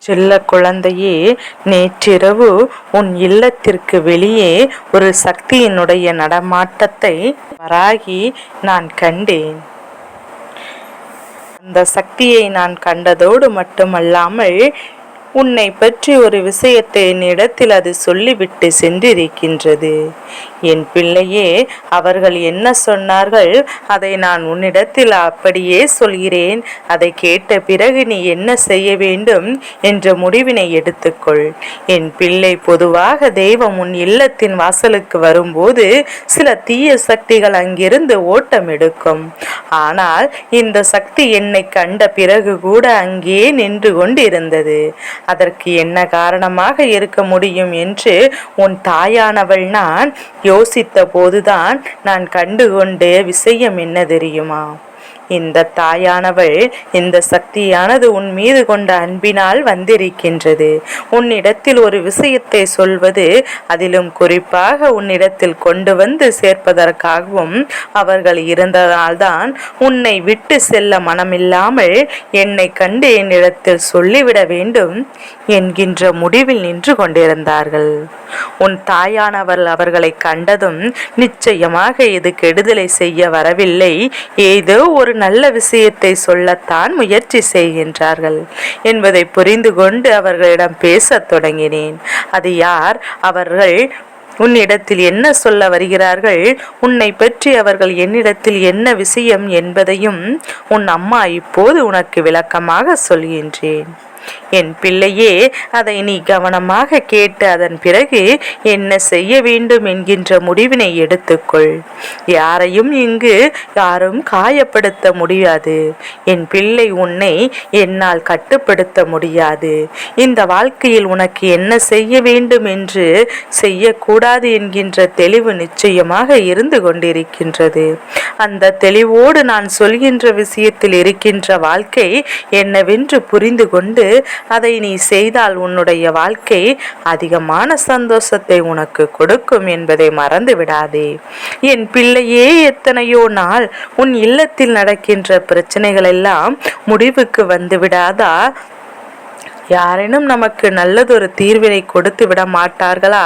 செல்ல குழந்தையே, நேற்றிரவு உன் இல்லத்திற்கு வெளியே ஒரு சக்தியினுடைய நடமாட்டத்தை வராகி நான் கண்டேன். அந்த சக்தியை நான் கண்டதோடு மட்டுமல்லாமல் உன்னை பற்றி ஒரு விஷயத்தை என்னிடத்தில் அது சொல்லிவிட்டு சென்றிருக்கின்றது. என் பிள்ளையே, அவர்கள் என்ன சொன்னார்கள் அதை நான் உன்னிடத்தில் அப்படியே சொல்கிறேன். அதை கேட்ட பிறகு நீ என்ன செய்ய வேண்டும் என்ற முடிவினை எடுத்துக்கொள். என் பிள்ளை, பொதுவாக தெய்வம் உன் இல்லத்தின் வாசலுக்கு வரும்போது சில தீய சக்திகள் அங்கிருந்து ஓட்டம் எடுக்கும். ஆனால் இந்த சக்தி என்னை கண்ட பிறகு கூட அங்கே நின்று கொண்டிருந்தது. அதற்கு என்ன காரணமாக இருக்க முடியும் என்று உன் தாயானவள் நான் யோசித்த போதுதான் நான் கண்டுகொண்ட விஷயம் என்ன தெரியுமா? இந்த தாயானவள், இந்த சக்தியானது உன் மீது கொண்ட அன்பினால் வந்திருக்கின்றது. உன்னிடத்தில் ஒரு விஷயத்தை சொல்வது, அதிலும் குறிப்பாக உன்னிடத்தில் கொண்டு வந்து சேர்ப்பதற்காகவும் அவர்கள் இருந்ததால்தான் உன்னை விட்டு செல்ல மனமில்லாமல் என்னை கண்டு என்னிடத்தில் சொல்லிவிட வேண்டும் என்கின்ற முடிவில் நின்று கொண்டிருந்தார்கள். உன் தாயானவள் அவர்களை கண்டதும் நிச்சயமாக இது கெடுதலை செய்ய வரவில்லை, ஏதோ ஒரு நல்ல விஷயத்தை சொல்லத்தான் முயற்சி செய்கின்றார்கள் என்பதை புரிந்து கொண்டு அவர்களிடம் பேசத் தொடங்கினேன். அது யார், அவர்கள் உன்னிடத்தில் என்ன சொல்ல வருகிறார்கள், உன்னை பற்றி அவர்கள் என்னிடத்தில் என்ன விஷயம் என்பதையும் உன் அம்மா இப்போது உனக்கு விளக்கமாக சொல்கின்றேன். என் பிள்ளையே, அதை நீ கவனமாக கேட்டு அதன் பிறகு என்ன செய்ய வேண்டும் என்கின்ற முடிவினை எடுத்துக்கொள். யாரையும் இங்கு யாரும் காயப்படுத்த முடியாது. என் பிள்ளை, உன்னை என்னால் கட்டுப்படுத்த முடியாது. இந்த வாழ்க்கையில் உனக்கு என்ன செய்ய வேண்டும் என்று செய்யக்கூடாது என்கின்ற தெளிவு நிச்சயமாக இருந்து கொண்டிருக்கின்றது. அந்த தெளிவோடு நான் சொல்கின்ற விஷயத்தில் இருக்கின்ற வாழ்க்கை என்னவென்று புரிந்து கொண்டு அதை நீ செய்தால் உன்னுடைய வாழ்க்கை அதிகமான சந்தோஷத்தை உனக்கு கொடுக்கும் என்பதை மறந்து விடாதே. என் பிள்ளையே, எத்தனையோ நாள் உன் இல்லத்தில் நடக்கின்ற பிரச்சனைகள் எல்லாம் முடிவுக்கு வந்து விடாதா? யாரேனும் நமக்கு நல்லதொரு தீர்வினை கொடுத்து விட மாட்டார்களா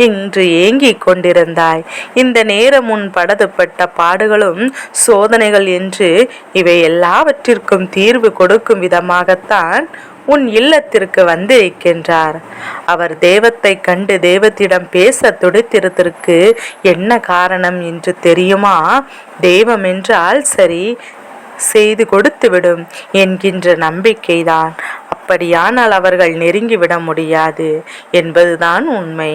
என்று ஏங்கிக் கொண்டிருந்தாய். இந்த நேரம் உன் படதுபட்ட பாடுகளும் சோதனைகள் என்று இவை எல்லாவற்றிற்கும் தீர்வு கொடுக்கும் விதமாகத்தான் உன் இல்லத்திற்கு வந்திருக்கின்றார். அவர் தெய்வத்தை கண்டு தெய்வத்திடம் பேச துடித்திருப்பதற்கு என்ன காரணம் என்று தெரியுமா? தெய்வம் என்றால் சரி, செய்து கொடுத்துவிடும் என்கின்ற நம்பிக்கைதான். அப்படியானால் அவர்கள் நெருங்கிவிட முடியாது என்பதுதான் உண்மை.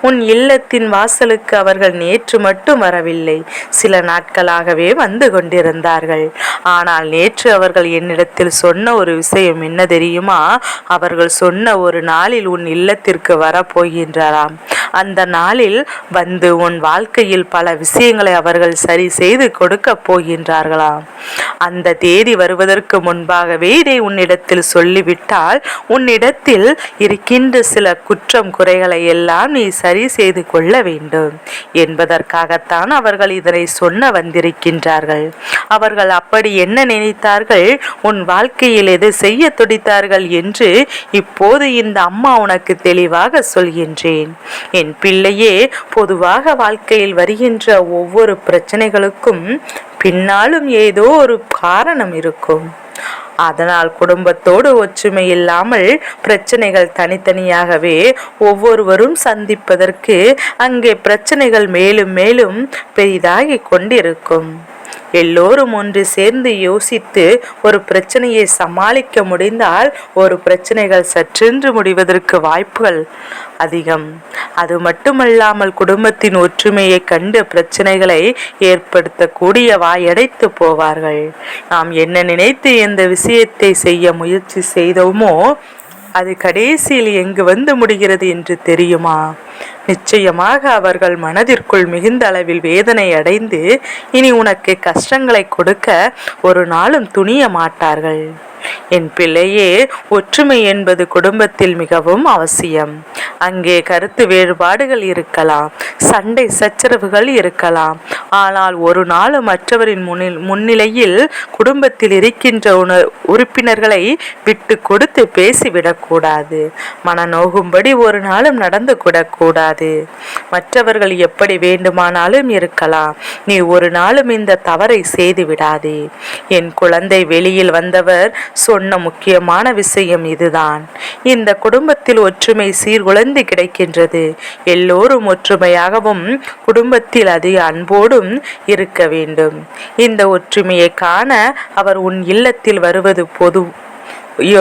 உன் இல்லத்தின் வாசலுக்கு அவர்கள் நேற்று மட்டும் வரவில்லை, சில நாட்களாகவே வந்து கொண்டிருந்தார்கள். ஆனால் நேற்று அவர்கள் என்னிடத்தில் சொன்ன ஒரு விஷயம் என்ன தெரியுமா? அவர்கள் சொன்ன ஒரு நாளில் உன் இல்லத்திற்கு வரப்போகின்றாராம். அந்த நாளில் வந்து உன் வாழ்க்கையில் பல விஷயங்களை அவர்கள் சரி செய்து கொடுக்க போகின்றார்களாம். அந்த தேதி வருவதற்கு முன்பாகவே இதை உன்னிடத்தில் சொல்லிவிட்டால் உன்னிடத்தில் இருக்கின்ற சில குற்றம் குறைகளை எல்லாம் நீ சரி செய்து கொள்ள வேண்டும் என்பதற்காகத்தான் அவர்கள் இதனை சொன்ன வந்திருக்கின்றார்கள். அவர்கள் அப்படி என்ன நினைத்தார்கள், உன் வாழ்க்கையில் எது செய்ய துடித்தார்கள் என்று இப்போது இந்த அம்மா உனக்கு தெளிவாக சொல்கின்றேன். என் பிள்ளையே, பொதுவாக வாழ்க்கையில் வருகின்ற ஒவ்வொரு பிரச்சனைகளுக்கும் பின்னாலும் ஏதோ ஒரு காரணம் இருக்கும். அதனால் குடும்பத்தோடு ஒற்றுமை இல்லாமல் பிரச்சனைகள் தனித்தனியாகவே ஒவ்வொருவரும் சந்திப்பதற்கு அங்கே பிரச்சனைகள் மேலும் மேலும் பெரிதாகி கொண்டிருக்கும். எல்லோரும் ஒன்று சேர்ந்து யோசித்து ஒரு பிரச்சனையை சமாளிக்க முடிந்தால் ஒரு பிரச்சனைகள் சற்றென்று முடிவதற்கு வாய்ப்புகள் அதிகம். அது மட்டுமல்லாமல் குடும்பத்தின் ஒற்றுமையை கண்டு பிரச்சனைகளை ஏற்படுத்தக்கூடிய வாயடைத்து போவார்கள். நாம் என்ன நினைத்து இந்த விஷயத்தை செய்ய முயற்சி செய்தோமோ அது கடைசியில் எங்கு வந்து முடிகிறது என்று தெரியுமா? நிச்சயமாக அவர்கள் மனதிற்குள் மிகுந்த அளவில் வேதனை அடைந்து இனி உனக்கு கஷ்டங்களை கொடுக்க ஒரு நாளும் துணிய மாட்டார்கள். என் பிள்ளையே, ஒற்றுமை என்பது குடும்பத்தில் மிகவும் அவசியம். அங்கே கருத்து வேறுபாடுகள் இருக்கலாம், சண்டை சச்சரவுகள் இருக்கலாம். ஆனால் ஒரு நாள் மற்றவரின் முன்னிலையில் குடும்பத்தில் இருக்கின்ற உறுப்பினர்களை விட்டு கொடுத்து பேசிவிடக்கூடாது. மனநோகும்படி ஒரு நாளும் நடந்து கூடாது. மற்றவர்கள் எப்படி வேண்டுமானாலும் இருக்கலாம், நீ ஒரு நாளும் இந்த தவறை செய்து விடாதே. என் குழந்தை, வெளியில் வந்தவர் சொன்ன முக்கியமான விஷயம் இதுதான். இந்த குடும்பத்தில் ஒற்றுமை சீர்குலைந்து கிடைக்கின்றது. எல்லோரும் ஒற்றுமையாகவும் குடும்பத்தில் அதிக அன்போடும் இருக்க வேண்டும். இந்த ஒற்றுமையை காண அவர் உன் இல்லத்தில் வருவது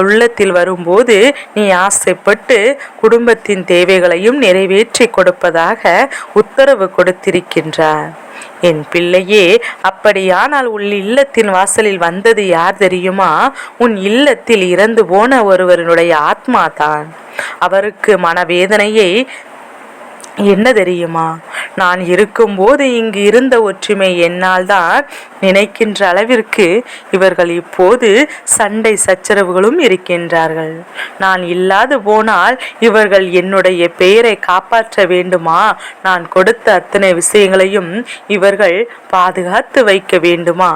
உள்ளத்தில் வரும்போது நீ ஆசைப்பட்டு குடும்பத்தின் தேவைகளையும் நிறைவேற்றி கொடுப்பதாக உத்தரவு கொடுத்திருக்கின்றார். என் பிள்ளையே, அப்படியானால் உன் இல்லத்தின் வாசலில் வந்தது யார் தெரியுமா? உன் இல்லத்தில் இறந்து போன ஒருவருடைய ஆத்மா தான். அவருக்கு மனவேதனையை என்ன தெரியுமா? நான் இருக்கும்போது இங்கு இருந்த ஒற்றுமை என்னால் தான் நினைக்கின்ற அளவிற்கு இவர்கள் இப்போது சண்டை சச்சரவுகளும் இருக்கின்றார்கள். நான் இல்லாது போனால் இவர்கள் என்னுடைய பெயரை காப்பாற்ற வேண்டுமா? நான் கொடுத்த அத்தனை விஷயங்களையும் இவர்கள் பாதுகாத்து வைக்க வேண்டுமா?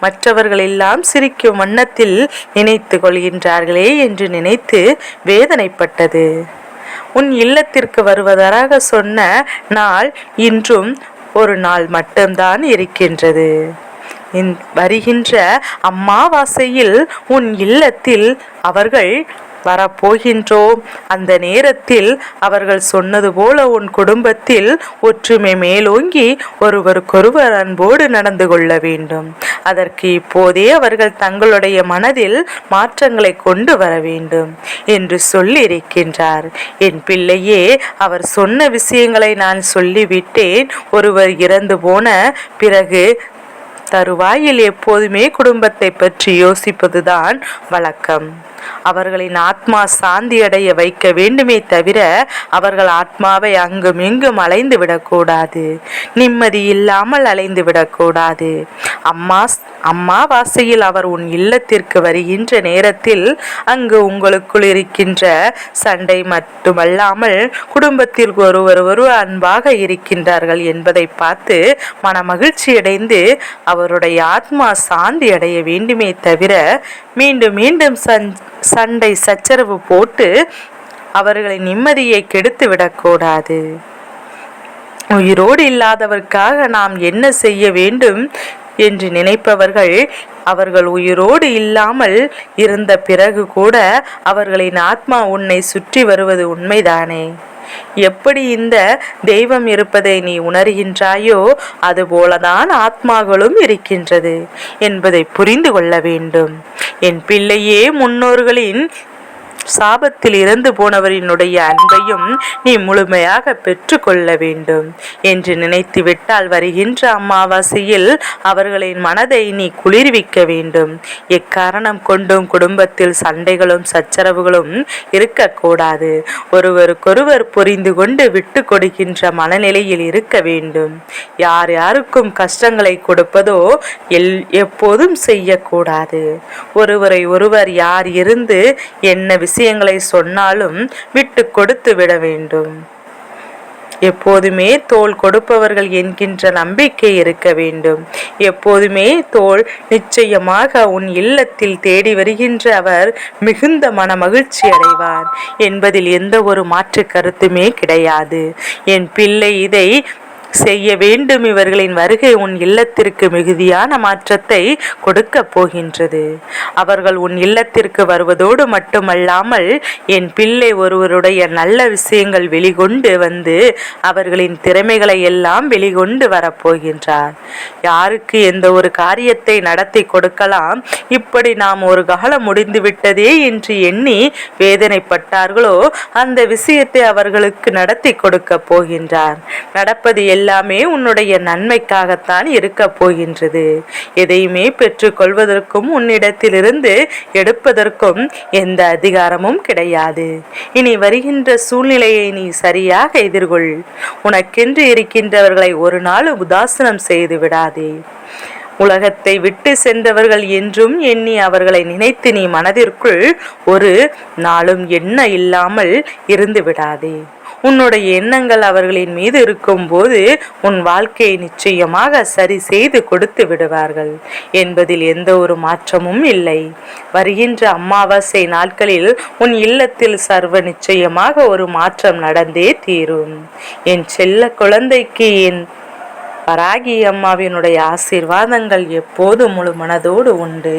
மற்றவர்கள் எல்லாம் சிரிக்கும் வண்ணத்தில் நினைத்து கொள்கின்றார்களே என்று நினைத்து வேதனைப்பட்டது. உன் இல்லத்திற்கு வருவதாக சொன்ன நாள் இன்றும் ஒரு நாள் மட்டும்தான் இருக்கின்றது. வருகின்ற அமாவாசையில் உன் இல்லத்தில் அவர்கள் வரப்போகின்றோம். அந்த நேரத்தில் அவர்கள் சொன்னது போல உன் குடும்பத்தில் ஒற்றுமை மேலோங்கி ஒருவருக்கொருவர் அன்போடு நடந்து கொள்ள வேண்டும். அதற்கு இப்போதே அவர்கள் தங்களுடைய மனதில் மாற்றங்களை கொண்டு வர வேண்டும் என்று சொல்லி இருக்கின்றார். என் பிள்ளையே, அவர் சொன்ன விஷயங்களை நான் சொல்லிவிட்டேன். ஒருவர் இறந்து போன பிறகு தருவாயில் எப்போதுமே குடும்பத்தை பற்றி யோசிப்பதுதான் வழக்கம். அவர்களின் ஆத்மா சாந்தி அடைய வைக்க வேண்டுமே தவிர அவர்கள் ஆத்மாவை அங்கும் இங்கும் அலைந்து விடக்கூடாது, நிம்மதி இல்லாமல் அலைந்து விடக்கூடாது. அம்மாவாசையில் அவர் உன் இல்லத்திற்கு வருகின்ற நேரத்தில் அங்கு உங்களுக்குள் இருக்கின்ற சண்டை மட்டுமல்லாமல் குடும்பத்தில் ஒருவர் அன்பாக இருக்கின்றார்கள் என்பதை பார்த்து மன மகிழ்ச்சி அடைந்து அவருடைய ஆத்மா சாந்தி அடைய வேண்டுமே தவிர மீண்டும் மீண்டும் சண்டை சச்சரவு போட்டு அவர்களின் நிம்மதியை கெடுத்து விடக்கூடாது. உயிரோடு இல்லாதவர்க்காக நாம் என்ன செய்ய வேண்டும் என்று நினைப்பவர்கள் அவர்கள் உயிரோடு இல்லாமல் இருந்த பிறகு கூட அவர்களின் ஆத்மா உன்னை சுற்றி வருவது உண்மைதானே? எப்படி இந்த தெய்வம் இருப்பதை நீ உணர்கின்றாயோ அதுபோலதான் ஆத்மாக்களும் இருக்கின்றது என்பதை புரிந்து கொள்ள வேண்டும். என் பிள்ளையே, முன்னோர்களின் சாபத்தில் இறந்து போனவரினுடைய அன்பையும் நீ முழுமையாக பெற்று கொள்ள வேண்டும் என்று நினைத்து விட்டால் வருகின்ற அமாவாசையில் அவர்களின் மனதை நீ குளிர்விக்க வேண்டும். எக்காரணம் கொண்டும் குடும்பத்தில் சண்டைகளும் சச்சரவுகளும் இருக்கக்கூடாது. ஒருவருக்கொருவர் புரிந்து கொண்டு விட்டு கொடுக்கின்ற மனநிலையில் இருக்க வேண்டும். யார் யாருக்கும் கஷ்டங்களை கொடுப்பதோ எப்போதும் செய்யக்கூடாது. ஒருவரை ஒருவர் யார் இருந்து என்ன விஷயங்களை சொன்னாலும் விட்டு கொடுத்து விட வேண்டும். எப்போதுமே தோள் கொடுப்பவர்கள் என்கின்ற நம்பிக்கை இருக்க வேண்டும். எப்போதுமே தோள் நிச்சயமாக உன் இல்லத்தில் தேடி வருகின்ற அவர் மிகுந்த மன மகிழ்ச்சி அடைவார் என்பதில் எந்த ஒரு மாற்று கருத்துமே கிடையாது. என் பிள்ளை, இதை செய்ய வேண்டும். இவர்களின் வருகை உன் இல்லத்திற்கு மிகுதியான மாற்றத்தை கொடுக்க போகின்றது. அவர்கள் உன் இல்லத்திற்கு வருவதோடு மட்டுமல்லாமல் என் பிள்ளை ஒருவருடைய நல்ல விஷயங்கள் வெளிகொண்டு வந்து அவர்களின் திறமைகளை எல்லாம் வெளிகொண்டு வரப்போகின்றார். யாருக்கு எந்த ஒரு காரியத்தை நடத்தி கொடுக்கலாம், இப்படி நாம் ஒரு காலம் முடிந்து விட்டதே என்று எண்ணி வேதனைப்பட்டார்களோ அந்த விஷயத்தை அவர்களுக்கு நடத்தி கொடுக்க போகின்றார். நடப்பது எல்லாமே உன்னுடைய நன்மைக்காகத்தான் இருக்க போகின்றது. எதையுமே பெற்றுக்கொள்வதற்கும் உன்னிடத்திலிருந்து எடுப்பதற்கும் எந்த அதிகாரமும் கிடையாது. இனி வருகின்ற சூழ்நிலையை நீ சரியாக எதிர்கொள். உனக்கென்று இருக்கின்றவர்களை ஒரு நாள் உதாசனம் செய்து விடாதே. உலகத்தை விட்டு சென்றவர்கள் என்றும் எண்ணி அவர்களை நினைத்து நீ மனதிற்குள் ஒரு நாளும் எண்ண இல்லாமல் இருந்து விடாதே. உன்னுடைய எண்ணங்கள் அவர்களின் மீது இருக்கும்போது உன் வாழ்க்கையை நிச்சயமாக சரி செய்து கொடுத்து விடுவார்கள் என்பதில் எந்த ஒரு மாற்றமும் இல்லை. வருகின்ற அமாவாசை நாட்களில் உன் இல்லத்தில் சர்வ நிச்சயமாக ஒரு மாற்றம் நடந்தே தீரும். என் செல்ல குழந்தைக்கு என் வராகி அம்மாவினுடைய ஆசீர்வாதங்கள் எப்போது முழு மனதோடு உண்டு.